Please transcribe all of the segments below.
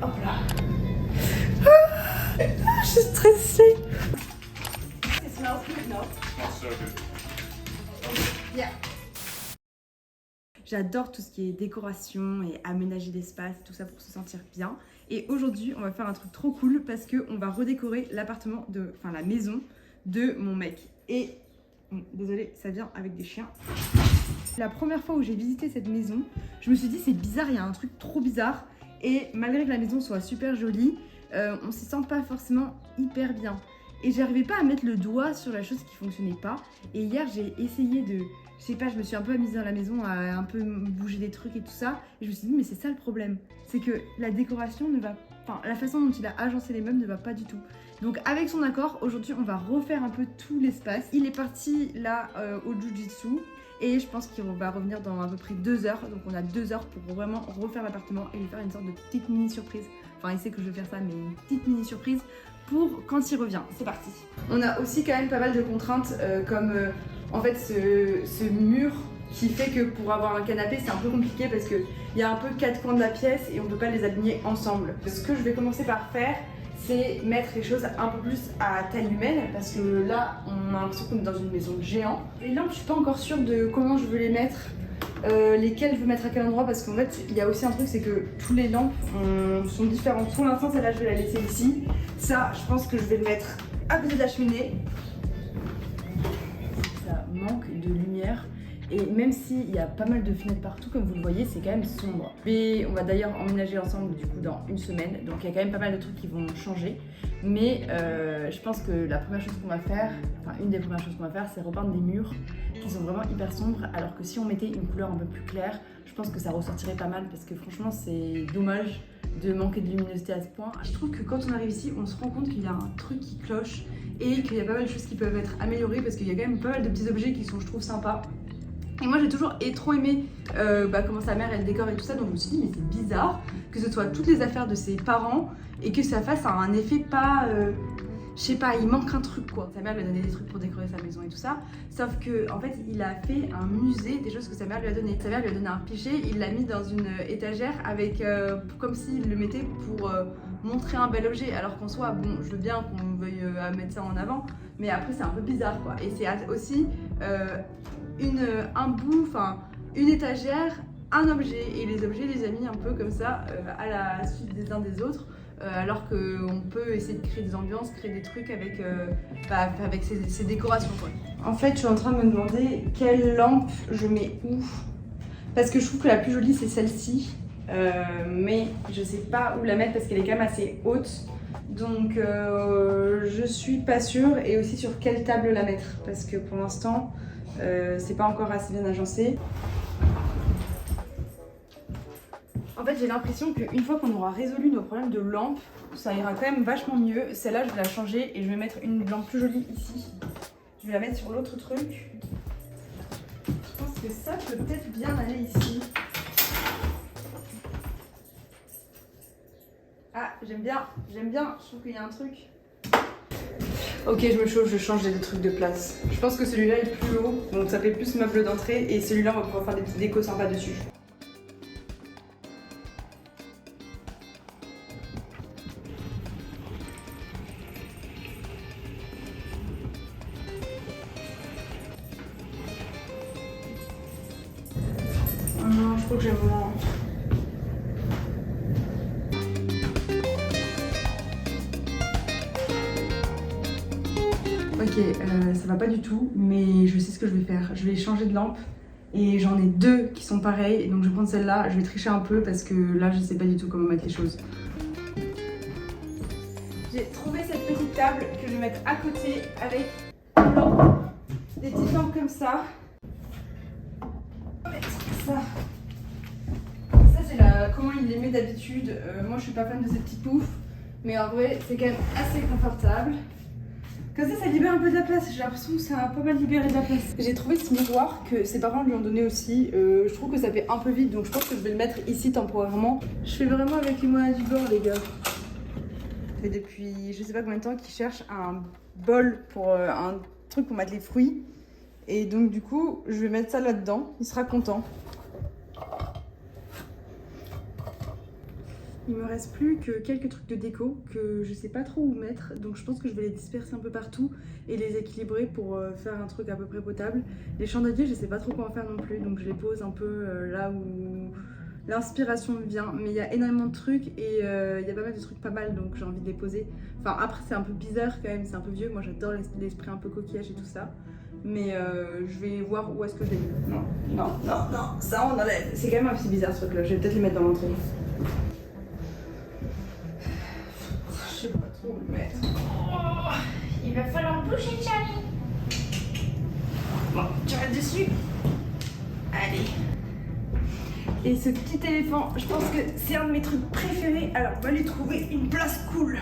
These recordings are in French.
Hop là. Je suis stressée. It smells good, no? Smells so good. Yeah. J'adore tout ce qui est décoration et aménager l'espace, tout ça pour se sentir bien. Et aujourd'hui, on va faire un truc trop cool parce qu'on va redécorer l'appartement enfin la maison de mon mec. Et désolé, ça vient avec des chiens. La première fois où j'ai visité cette maison, je me suis dit c'est bizarre, il y a un truc trop bizarre. Et malgré que la maison soit super jolie, on s'y sent pas forcément hyper bien. Et j'arrivais pas à mettre le doigt sur la chose qui fonctionnait pas. Et hier, j'ai essayé de... Je sais pas, je me suis un peu amusée dans la maison à un peu bouger des trucs et tout ça. Et je me suis dit, mais c'est ça le problème. C'est que la décoration ne va... Enfin, la façon dont il a agencé les meubles ne va pas du tout. Donc avec son accord, aujourd'hui, on va refaire un peu tout l'espace. Il est parti là au Jiu-Jitsu. Et je pense qu'il va revenir dans à peu près 2 heures. Donc on a 2 heures pour vraiment refaire l'appartement et lui faire une sorte de petite mini surprise. Enfin, il sait que je vais faire ça, mais une petite mini surprise pour quand il revient. C'est parti. On a aussi quand même pas mal de contraintes comme en fait ce mur qui fait que pour avoir un canapé c'est un peu compliqué parce qu'il y a un peu 4 coins de la pièce et on peut pas les aligner ensemble. Ce que je vais commencer par faire, c'est mettre les choses un peu plus à taille humaine parce que là on a l'impression qu'on est dans une maison de géant. Les lampes, je suis pas encore sûre de comment je veux les mettre, lesquelles je veux mettre à quel endroit parce qu'en fait il y a aussi un truc, c'est que tous les lampes sont différentes. Pour l'instant celle-là je vais la laisser ici. Ça je pense que je vais le mettre à côté de la cheminée. Ça manque de lumière. Et même s'il y a pas mal de fenêtres partout, comme vous le voyez, c'est quand même sombre. Et on va d'ailleurs emménager ensemble du coup dans une semaine, donc il y a quand même pas mal de trucs qui vont changer. Mais je pense que la première chose qu'on va faire, enfin une des premières choses qu'on va faire, c'est repeindre des murs qui sont vraiment hyper sombres, alors que si on mettait une couleur un peu plus claire, je pense que ça ressortirait pas mal, parce que franchement c'est dommage de manquer de luminosité à ce point. Je trouve que quand on arrive ici, on se rend compte qu'il y a un truc qui cloche et qu'il y a pas mal de choses qui peuvent être améliorées, parce qu'il y a quand même pas mal de petits objets qui sont, je trouve, sympas. Et moi j'ai toujours trop aimé comment sa mère elle décore et tout ça, donc je me suis dit mais c'est bizarre que ce soit toutes les affaires de ses parents et que ça fasse un effet pas, je sais pas, il manque un truc quoi. Sa mère lui a donné des trucs pour décorer sa maison et tout ça, sauf que en fait il a fait un musée des choses que sa mère lui a donné. Sa mère lui a donné un pichet, il l'a mis dans une étagère avec, comme s'il le mettait pour montrer un bel objet, alors qu'en soi, bon je veux bien qu'on veuille mettre ça en avant, mais après c'est un peu bizarre quoi. Et c'est aussi un bout, enfin une étagère, un objet, et les objets les a mis un peu comme ça à la suite des uns des autres, alors qu'on peut essayer de créer des ambiances, créer des trucs avec, avec ces décorations quoi. En fait je suis en train de me demander quelle lampe je mets où, parce que je trouve que la plus jolie c'est celle-ci, mais je sais pas où la mettre parce qu'elle est quand même assez haute. Donc je suis pas sûre, et aussi sur quelle table la mettre parce que pour l'instant c'est pas encore assez bien agencé. En fait j'ai l'impression qu'une fois qu'on aura résolu nos problèmes de lampe, ça ira quand même vachement mieux. Celle-là je vais la changer et je vais mettre une lampe plus jolie ici. Je vais la mettre sur l'autre truc. Je pense que ça peut peut-être bien aller ici. Ah j'aime bien, je trouve qu'il y a un truc. Ok, je me chauffe, je change des trucs de place. Je pense que celui-là est plus haut, donc ça fait plus meuble d'entrée, et celui-là on va pouvoir faire des petits décos sympas dessus. Oh non, je crois que j'aime moins. Ok, ça va pas du tout, mais je sais ce que je vais faire. Je vais changer de lampe et j'en ai 2 qui sont pareilles, donc je vais prendre celle-là. Je vais tricher un peu parce que là je sais pas du tout comment mettre les choses. J'ai trouvé cette petite table que je vais mettre à côté avec une lampe, des petites lampes comme ça. Ça c'est comment il les met d'habitude. Moi je suis pas fan de ces petits poufs, mais en vrai c'est quand même assez confortable. Comme ça libère un peu de la place, j'ai l'impression que ça a pas mal libéré de la place. J'ai trouvé ce miroir que ses parents lui ont donné aussi. Je trouve que ça fait un peu vide, donc je pense que je vais le mettre ici temporairement. Je fais vraiment avec les moyens du bord les gars. Et depuis je sais pas combien de temps qu'ils cherchent un bol pour un truc pour mettre les fruits. Et donc du coup je vais mettre ça là-dedans, il sera content. Il me reste plus que quelques trucs de déco que je sais pas trop où mettre, donc je pense que je vais les disperser un peu partout et les équilibrer pour faire un truc à peu près potable. Les chandeliers, je sais pas trop quoi en faire non plus, donc je les pose un peu là où l'inspiration me vient. Mais il y a énormément de trucs et il y a pas mal de trucs pas mal, donc j'ai envie de les poser. Enfin après c'est un peu bizarre quand même, c'est un peu vieux, moi j'adore l'esprit un peu coquillage et tout ça. Mais je vais voir où est-ce que je les mets. Non, ça on enlève. C'est quand même assez bizarre ce truc là, je vais peut-être les mettre dans l'entrée. Je sais pas trop où le mettre. Oh, il va falloir bouger, Charlie. Bon, tu restes dessus. Allez. Et ce petit éléphant, je pense que c'est un de mes trucs préférés. Alors on va lui trouver une place cool.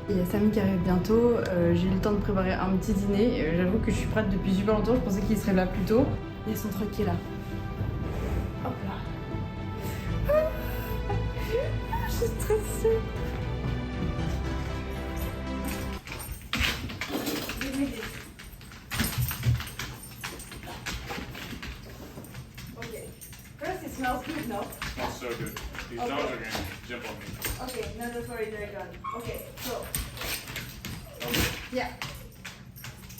Il y a Samy qui arrive bientôt, j'ai eu le temps de préparer un petit dîner, j'avoue que je suis prête depuis super longtemps, je pensais qu'il serait là plus tôt. Il y a son truc qui est là. Hop là. Je suis stressée. Okay. First it smells good, no? Smells so good. These dogs are gonna jump on me. Okay, no, that's already very good. Okay, so. Okay. Yeah.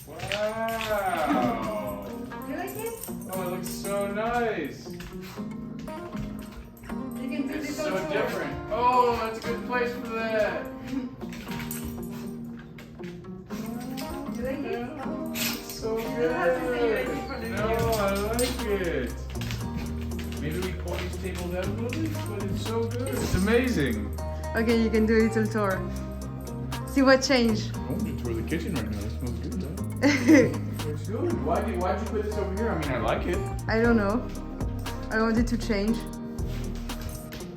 Wow. You like it? Oh, it looks so nice. You can do It's this so also. different. Oh, that's a good place for that. You like it? It's so You don't have to say you like good. it for the No, video. I like it. Maybe we pull these tables out a little bit, but it's so good. It's amazing. Okay, you can do a little tour. See what changed. I want to tour the kitchen right now. It smells good, though. It's good. Why'd you put this over here? I mean, I like it. I don't know. I wanted to change.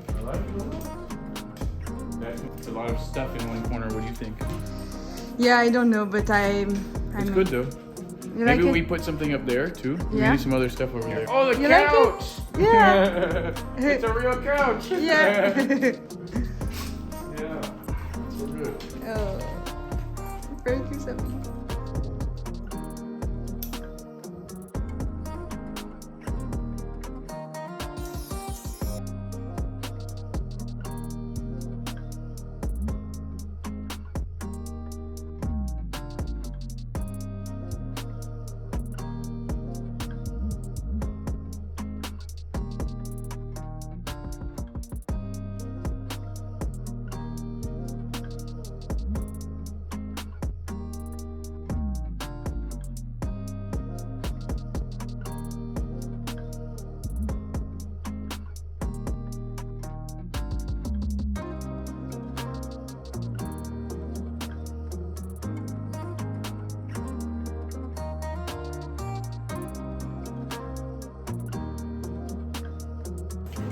I like it a lot. That's a lot of stuff in one corner. What do you think? Yeah, I don't know, but I'm It's good though. You Maybe like we it? put something up there too. Yeah. Maybe some other stuff over there. Oh, the You like it? couch! Yeah. It's a real couch. Yeah. Yeah. So good. Oh. Thank you, Samy.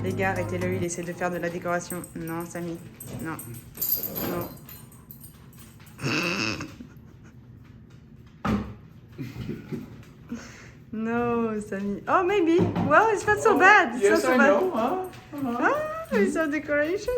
Les gars, arrêtez-le, il essaie de faire de la décoration. Non, Samy. Non. Non. No, Samy. Oh, maybe. Well, it's not so bad. It's Yes, not so I bad. know. Huh? Ah, it's some decoration.